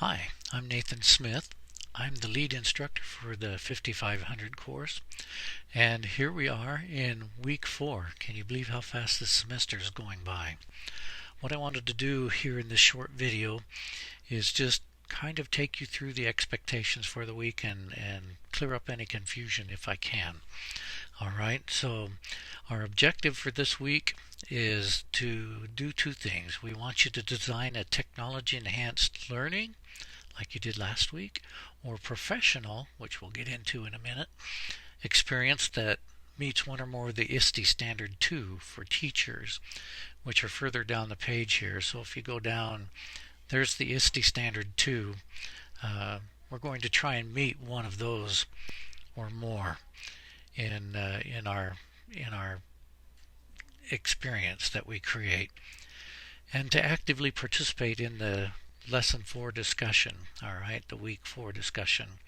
Hi, I'm Nathan Smith. I'm the lead instructor for the 5500 course, and here we are in week 4. Can you believe how fast this semester is going by? What I wanted to do here in this short video is just kind of take you through the expectations for the week and clear up any confusion if I can. Alright, so our objective for this week is to do two things. We want you to design a technology enhanced learning like you did last week, or professional, which we'll get into in a minute, experience that meets one or more of the ISTE Standard 2 for teachers, which are further down the page here. So if you go down, there's the ISTE Standard 2. We're going to try and meet one of those or more in our experience that we create, and to actively participate in the Lesson 4 discussion, alright, the Week 4 discussion.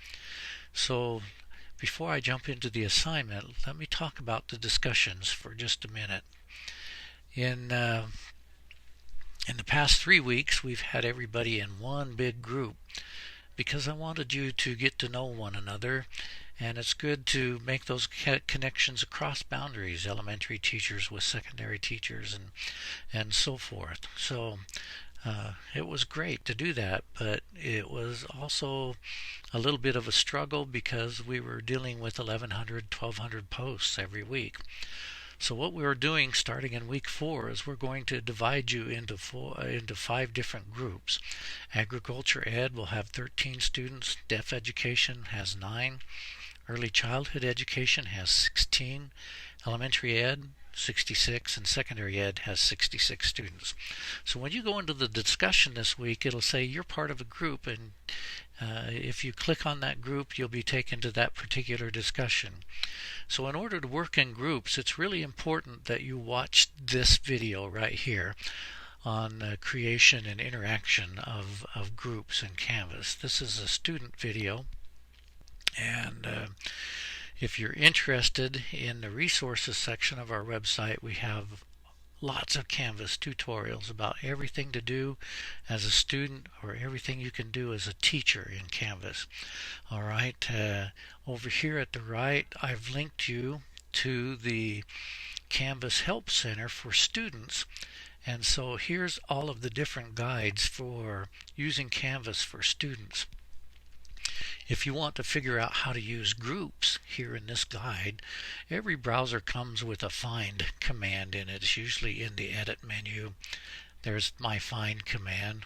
So before I jump into the assignment, let me talk about the discussions for just a minute. In the past 3 weeks, we've had everybody in one big group because I wanted you to get to know one another, and it's good to make those connections across boundaries, elementary teachers with secondary teachers and so forth. So it was great to do that, but it was also a little bit of a struggle because we were dealing with 1,100, 1,200 posts every week. So what we were doing starting in week 4 is we're going to divide you into 5 different groups. Agriculture Ed will have 13 students, Deaf Education has 9, Early Childhood Education has 16, Elementary Ed 66, and Secondary Ed has 66 students. So when you go into the discussion this week, it'll say you're part of a group, and if you click on that group, you'll be taken to that particular discussion. So in order to work in groups, it's really important that you watch this video right here on creation and interaction of groups in Canvas. This is a student video, and if you're interested in the resources section of our website, we have lots of Canvas tutorials about everything to do as a student or everything you can do as a teacher in Canvas. All right, over here at the right, I've linked you to the Canvas Help Center for students. And so here's all of the different guides for using Canvas for students. If you want to figure out how to use groups here in this guide, every browser comes with a find command in it. It's usually in the edit menu. There's my find command,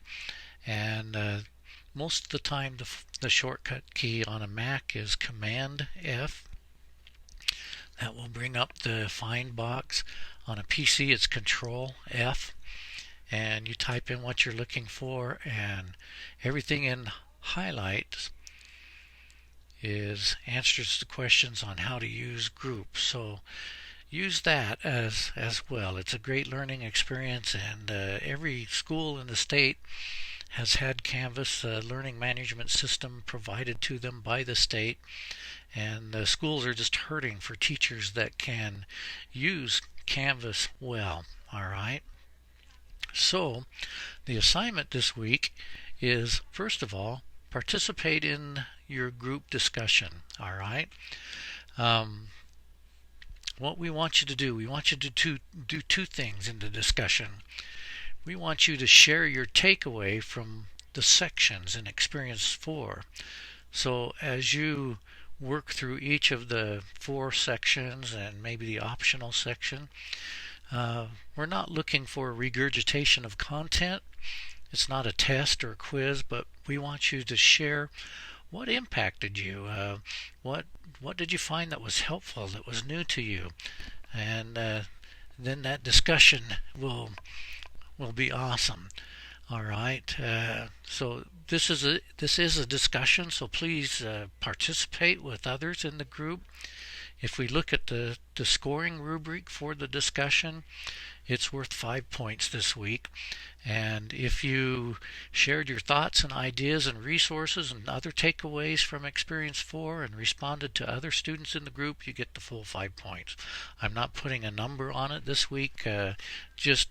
and most of the time the shortcut key on a Mac is Command F. That will bring up the find box. On a PC it's Control F, and you type in what you're looking for, and everything in highlights is answers to questions on how to use groups. So use that as well. It's a great learning experience, and every school in the state has had Canvas learning management system provided to them by the state, and the schools are just hurting for teachers that can use Canvas well. All right. So the assignment this week is, first of all, participate in your group discussion. All right. What we want you to do, we want you to do two things in the discussion. We want you to share your takeaway from the sections in Experience 4. So as you work through each of the 4 sections and maybe the optional section, we're not looking for regurgitation of content. It's not a test or a quiz, but we want you to share what impacted you. What did you find that was helpful, that was new to you? And then that discussion will be awesome. All right. So this is a discussion. So please participate with others in the group. If we look at the scoring rubric for the discussion, it's worth 5 points this week. And if you shared your thoughts and ideas and resources and other takeaways from Experience 4 and responded to other students in the group, you get the full 5 points. I'm not putting a number on it this week. Just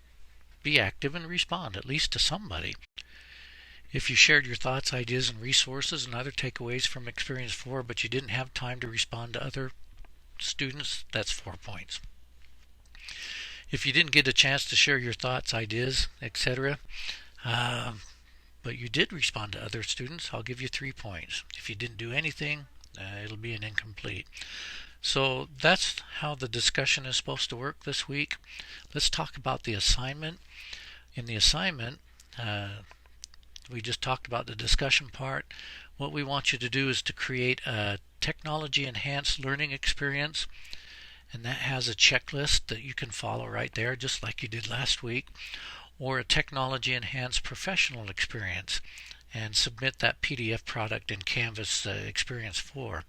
be active and respond, at least to somebody. If you shared your thoughts, ideas, and resources and other takeaways from Experience 4, but you didn't have time to respond to other students, that's 4 points. If you didn't get a chance to share your thoughts, ideas, etc., but you did respond to other students, I'll give you 3 points. If you didn't do anything, it'll be an incomplete. So that's how the discussion is supposed to work this week. Let's talk about the assignment. In the assignment, we just talked about the discussion part. What we want you to do is to create a technology-enhanced learning experience, and that has a checklist that you can follow right there, just like you did last week, or a technology-enhanced professional experience, and submit that PDF product in Canvas Experience 4.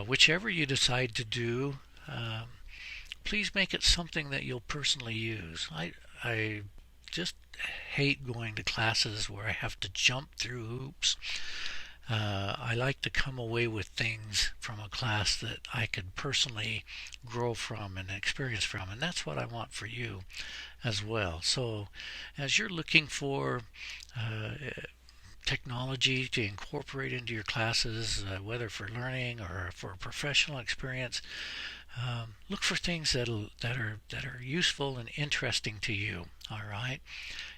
Whichever you decide to do, please make it something that you'll personally use. I just hate going to classes where I have to jump through hoops. I like to come away with things from a class that I could personally grow from and experience from, and that's what I want for you as well. So as you're looking for technology to incorporate into your classes, whether for learning or for a professional experience, look for things that are useful and interesting to you. All right,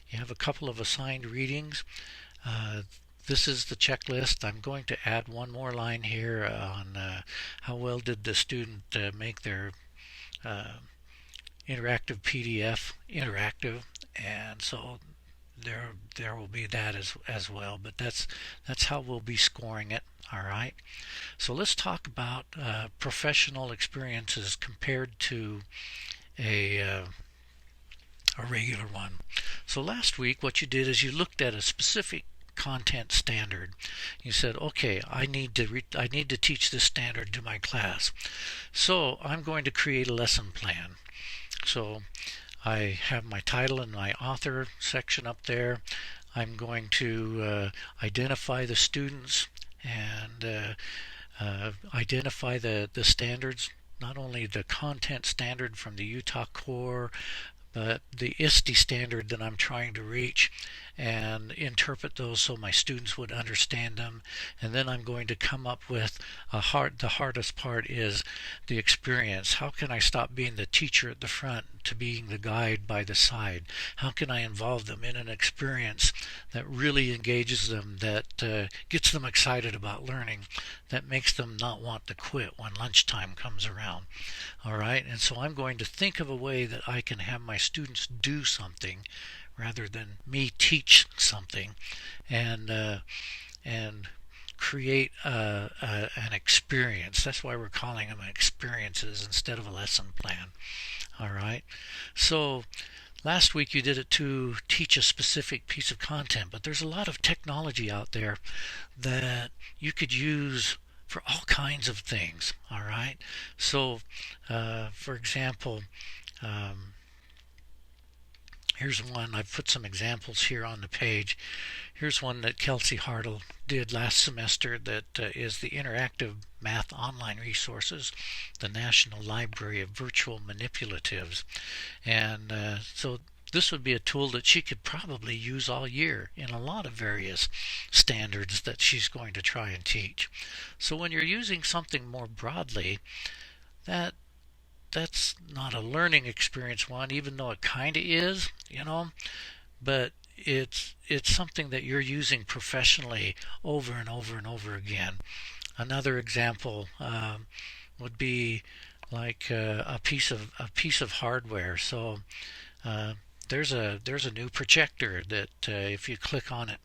you have a couple of assigned readings. This is the checklist. I'm going to add one more line here on how well did the student make their interactive PDF interactive, and so there will be that as well. But that's how we'll be scoring it. All right. So let's talk about professional experiences compared to a regular one. So last week, what you did is you looked at a specific content standard. You said, okay, I need to teach this standard to my class. So I'm going to create a lesson plan. So I have my title and my author section up there. I'm going to identify the students and identify the standards, not only the content standard from the Utah Core, but the ISTE standard that I'm trying to reach, and interpret those so my students would understand them. And then I'm going to come up with the hardest part is the experience. How can I stop being the teacher at the front to being the guide by the side? How can I involve them in an experience that really engages them, that gets them excited about learning, that makes them not want to quit when lunchtime comes around? All right, and so I'm going to think of a way that I can have my students do something rather than me teach something, and create an experience. That's why we're calling them experiences instead of a lesson plan. All right. So last week you did it to teach a specific piece of content, but there's a lot of technology out there that you could use for all kinds of things. All right. So, for example, here's one. I've put some examples here on the page. Here's one that Kelsey Hartle did last semester that is the Interactive Math Online Resources, the National Library of Virtual Manipulatives. And so this would be a tool that she could probably use all year in a lot of various standards that she's going to try and teach. So when you're using something more broadly, that's not a learning experience one, even though it kind of is, but it's something that you're using professionally over and over and over again. Another example would be like a piece of hardware. So there's a new projector that if you click on it,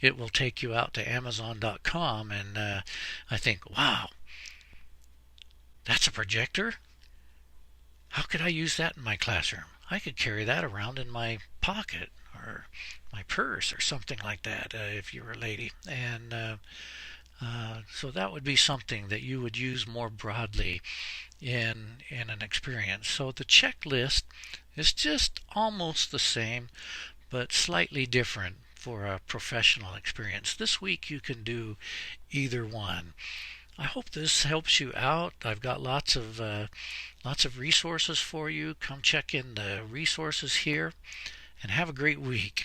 it will take you out to Amazon.com, and I think, wow, that's a projector? How could I use that in my classroom? I could carry that around in my pocket or my purse or something like that if you're a lady. And so that would be something that you would use more broadly in an experience. So the checklist is just almost the same, but slightly different for a professional experience. This week you can do either one. I hope this helps you out. I've got lots of resources for you. Come check in the resources here, and have a great week.